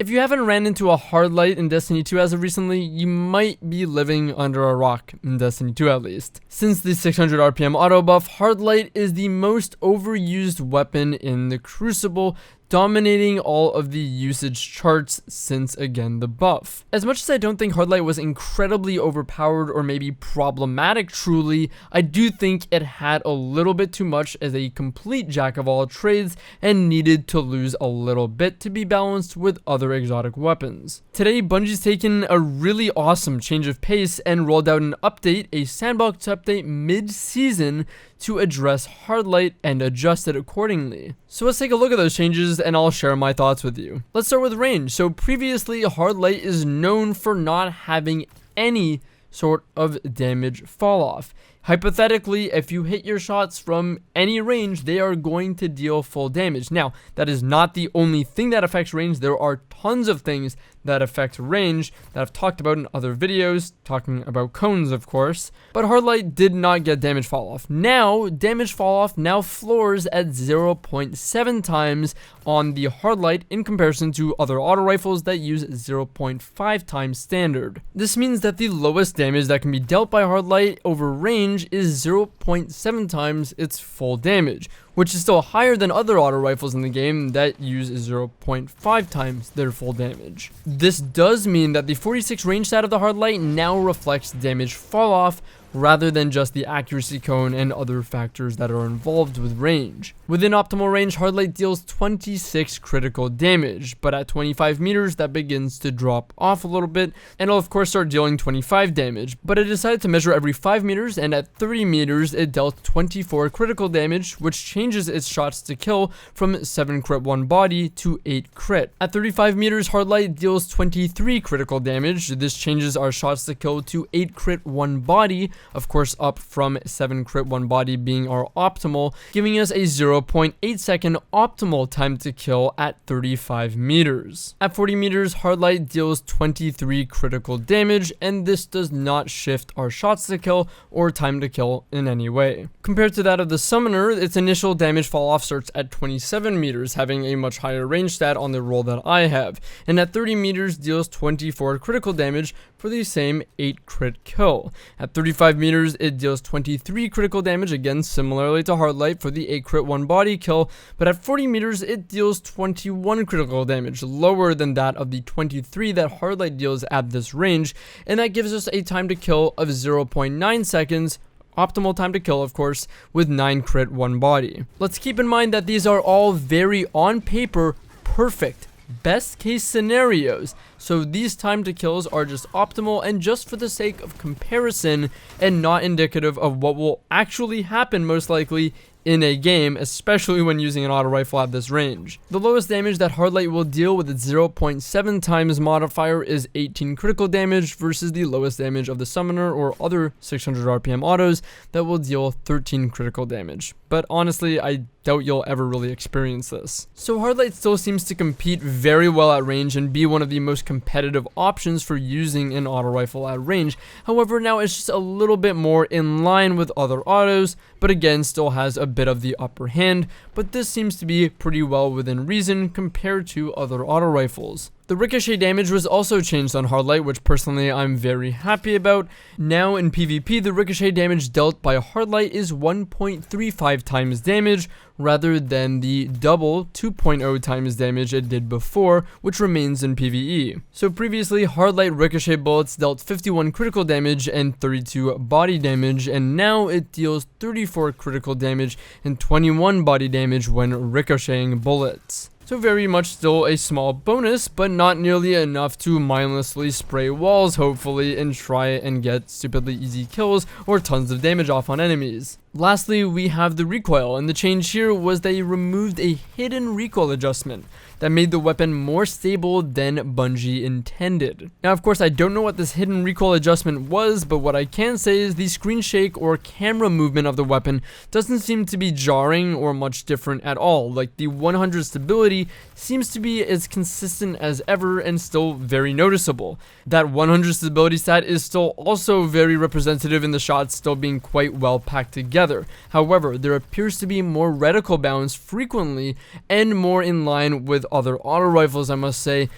If you haven't ran into a hard light in Destiny 2 as of recently, you might be living under a rock, in Destiny 2 at least. Since the 600 RPM auto buff, hard light is the most overused weapon in the Crucible, dominating all of the usage charts since, again, the buff. As much as I don't think hard light was incredibly overpowered or maybe problematic truly, I do think it had a little bit too much as a complete jack of all trades and needed to lose a little bit to be balanced with other exotic weapons. Today, Bungie's taken a really awesome change of pace and rolled out an update, a sandbox update mid-season, to address hard light and adjust it accordingly. So let's take a look at those changes and I'll share my thoughts with you. Let's start with range. So previously, hard light is known for not having any sort of damage fall off. Hypothetically, if you hit your shots from any range, they are going to deal full damage. Now, that is not the only thing that affects range. There are tons of things that affect range that I've talked about in other videos, talking about cones, of course. But hard light did not get damage fall off. Now, damage fall off now floors at 0.7 times on the hard light in comparison to other auto rifles that use 0.5 times standard. This means that the lowest damage that can be dealt by hard light over range is 0.7 times its full damage, which is still higher than other auto rifles in the game that use 0.5 times their full damage. This does mean that the 46 range stat of the hard light now reflects damage fall off rather than just the accuracy cone and other factors that are involved with range. Within optimal range, hard light deals 26 critical damage, but at 25 meters that begins to drop off a little bit, and it'll of course start dealing 25 damage, but it decided to measure every 5 meters, and at 30 meters it dealt 24 critical damage, which changes its shots to kill from 7 crit 1 body to 8 crit. At 35 meters, hard light deals 23 critical damage. This changes our shots to kill to 8 crit 1 body, of course up from 7 crit 1 body being our optimal, giving us a 0.8 second optimal time to kill at 35 meters. At 40 meters, hard light deals 23 critical damage, and this does not shift our shots to kill or time to kill in any way. Compared to that of the summoner, its initial damage fall off starts at 27 meters, having a much higher range stat on the roll that I have, and at 30 meters deals 24 critical damage for the same 8 crit kill. At 35 meters, it deals 23 critical damage, again similarly to hard light for the 8 crit 1 body kill, but at 40 meters, it deals 21 critical damage, lower than that of the 23 that hard light deals at this range, and that gives us a time to kill of 0.9 seconds, optimal time to kill, of course, with 9 crit 1 body. Let's keep in mind that these are all very, on paper, perfect, best case scenarios. So these time to kills are just optimal and just for the sake of comparison and not indicative of what will actually happen most likely in a game, especially when using an auto rifle at this range. The lowest damage that hard light will deal with its 0.7 times modifier is 18 critical damage versus the lowest damage of the summoner or other 600 RPM autos that will deal 13 critical damage. But honestly, I doubt you'll ever really experience this. So hard light still seems to compete very well at range and be one of the most competitive options for using an auto rifle at range. However, now it's just a little bit more in line with other autos, but again still has a bit of the upper hand, but this seems to be pretty well within reason compared to other auto rifles. The ricochet damage was also changed on hard light, which personally I'm very happy about. Now in PvP, the ricochet damage dealt by hard light is 1.35 times damage rather than the double 2.0 times damage it did before, which remains in PvE. So previously, hard light ricochet bullets dealt 51 critical damage and 32 body damage, and now it deals 34 critical damage and 21 body damage when ricocheting bullets. So very much still a small bonus, but not nearly enough to mindlessly spray walls, hopefully, and try and get stupidly easy kills or tons of damage off on enemies. Lastly, we have the recoil, and the change here was they removed a hidden recoil adjustment that made the weapon more stable than Bungie intended. Now, of course, I don't know what this hidden recoil adjustment was, but what I can say is the screen shake or camera movement of the weapon doesn't seem to be jarring or much different at all. Like, the 100 stability seems to be as consistent as ever and still very noticeable. That 100 stability stat is still also very representative in the shots still being quite well packed together. However, there appears to be more reticle bounce frequently and more in line with other auto rifles, I must say,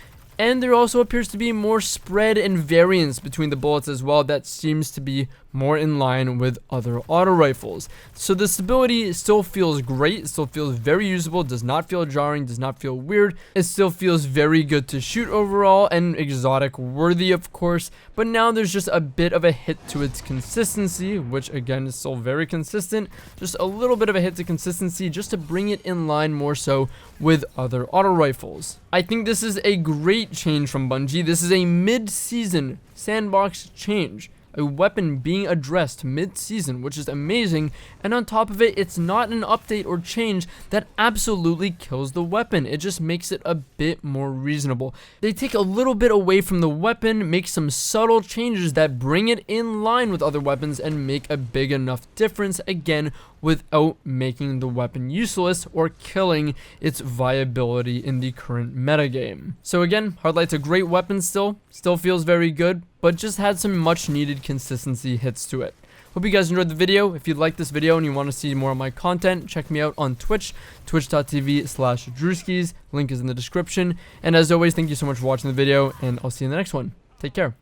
And there also appears to be more spread and variance between the bullets as well that seems to be more in line with other auto rifles. So the stability still feels great, still feels very usable, does not feel jarring, does not feel weird. It still feels very good to shoot overall and exotic worthy, of course, but now there's just a bit of a hit to its consistency, which again is still very consistent. Just a little bit of a hit to consistency just to bring it in line more so with other auto rifles. I think this is a great change from Bungie. This is a mid-season sandbox change. A weapon being addressed mid-season, which is amazing, and on top of it, it's not an update or change that absolutely kills the weapon. It just makes it a bit more reasonable. They take a little bit away from the weapon, make some subtle changes that bring it in line with other weapons and make a big enough difference, again, without making the weapon useless or killing its viability in the current metagame. So again, Hard Light's a great weapon still feels very good, but just had some much needed consistency hits to it. Hope you guys enjoyed the video. If you liked this video and you want to see more of my content, check me out on Twitch, twitch.tv/Drewskys. Link is in the description. And as always, thank you so much for watching the video, and I'll see you in the next one. Take care.